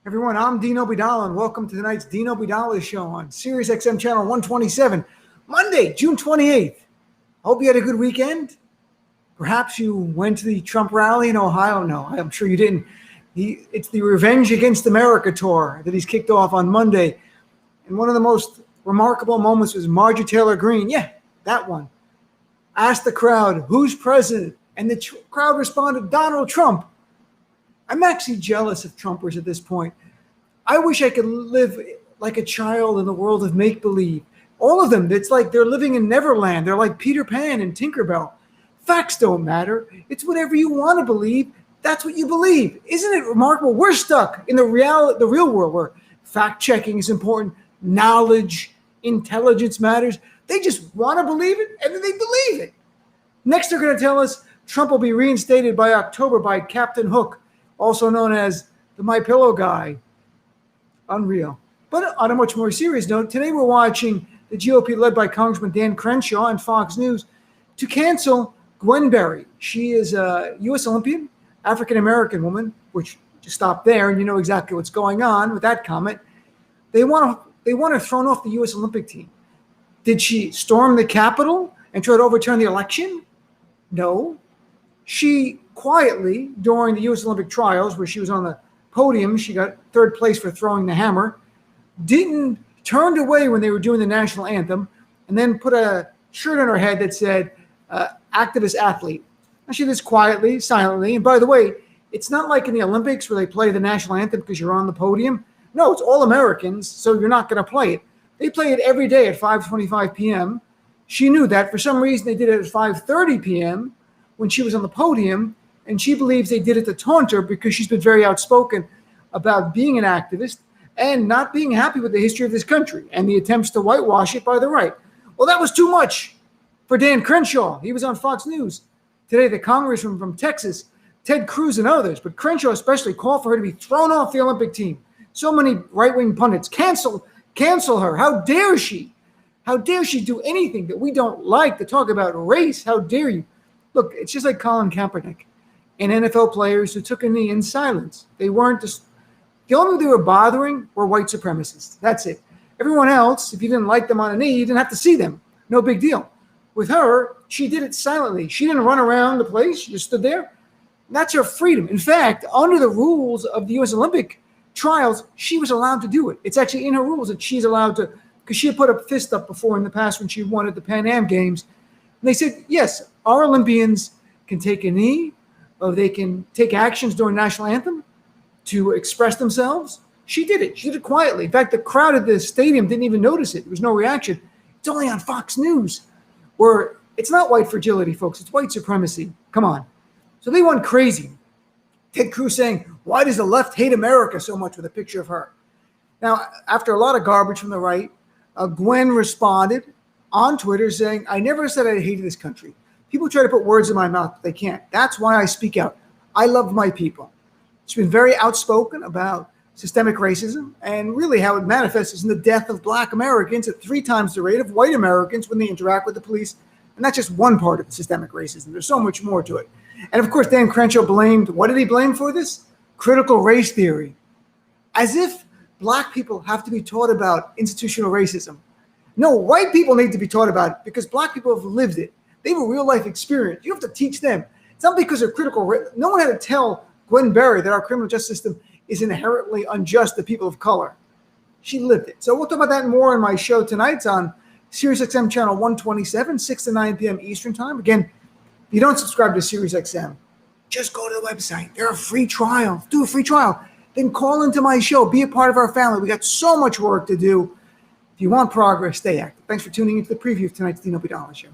Everyone, I'm Dino Bidala, and welcome to tonight's Dino Bidala Show on Sirius XM Channel 127, Monday, June 28th. Hope you had a good weekend. Perhaps you went to the Trump rally in Ohio. No, I'm sure you didn't. It's the Revenge Against America tour that he's kicked off on Monday. And one of the most remarkable moments was Marjorie Taylor Greene, that one, asked the crowd, who's president? And the crowd responded, Donald Trump. I'm actually jealous of Trumpers at this point. I wish I could live like a child in the world of make-believe. All of them, it's like they're living in Neverland. They're like Peter Pan and Tinkerbell. Facts don't matter. It's whatever you want to believe. That's what you believe. Isn't it remarkable? We're stuck in the real world where fact-checking is important, knowledge, intelligence matters. They just want to believe it, and then they believe it. Next, they're going to tell us Trump will be reinstated by October by Captain Hook, also known as the My Pillow guy. Unreal. But on a much more serious note, today we're watching the GOP led by Congressman Dan Crenshaw on Fox News to cancel Gwen Berry. She is a U.S. Olympian, African-American woman, which just stop there and you know exactly what's going on with that comment. They want her thrown off the U.S. Olympic team. Did she storm the Capitol and try to overturn the election? No. She quietly, during the U.S. Olympic trials, where she was on the podium, she got third place for throwing the hammer, turned away when they were doing the national anthem, and then put a shirt on her head that said, activist athlete. And she did this quietly, silently. And by the way, it's not like in the Olympics where they play the national anthem because you're on the podium. No, it's all Americans, so you're not going to play it. They play it every day at 5:25 p.m. She knew that. For some reason, they did it at 5:30 p.m. when she was on the podium, and she believes they did it to taunt her because she's been very outspoken about being an activist and not being happy with the history of this country and the attempts to whitewash it by the right. Well, that was too much for Dan Crenshaw. He was on Fox News today, the congressman from Texas, Ted Cruz and others, but Crenshaw especially called for her to be thrown off the Olympic team. So many right-wing pundits, cancel her. How dare she? How dare she do anything that we don't like to talk about race? How dare you? Look, it's just like Colin Kaepernick and NFL players who took a knee in silence. They weren't just, the only thing they were bothering were white supremacists. That's it. Everyone else, if you didn't like them on a knee, you didn't have to see them. No big deal. With her, she did it silently. She didn't run around the place. She just stood there. That's her freedom. In fact, under the rules of the U.S. Olympic trials, she was allowed to do it. It's actually in her rules that she's allowed to, because she had put a fist up before in the past when she won at the Pan Am Games. And they said, yes, our Olympians can take a knee, or they can take actions during national anthem to express themselves. She did it. She did it quietly. In fact, the crowd at the stadium didn't even notice it. There was no reaction. It's only on Fox News, where it's not white fragility, folks. It's white supremacy. Come on. So they went crazy. Ted Cruz saying, why does the left hate America so much, with a picture of her? Now, after a lot of garbage from the right, Gwen responded on Twitter saying, I never said I hated this country. People try to put words in my mouth, but they can't. That's why I speak out. I love my people. She's been very outspoken about systemic racism and really how it manifests in the death of black Americans at 3 times the rate of white Americans when they interact with the police. And that's just one part of systemic racism. There's so much more to it. And of course, Dan Crenshaw blamed, what did he blame for this? Critical race theory. As if black people have to be taught about institutional racism. No, white people need to be taught about it because black people have lived it. They have a real life experience. You have to teach them. It's not because of critical race. No one had to tell Gwen Berry that our criminal justice system is inherently unjust to people of color. She lived it. So we'll talk about that more in my show tonight. It's on Sirius XM channel 127, 6 to 9 p.m. Eastern time. Again, if you don't subscribe to Sirius XM, just go to the website. They're a free trial. Do a free trial. Then call into my show. Be a part of our family. We got so much work to do. If you want progress, stay active. Thanks for tuning into the preview of tonight's Dino Bidala Show.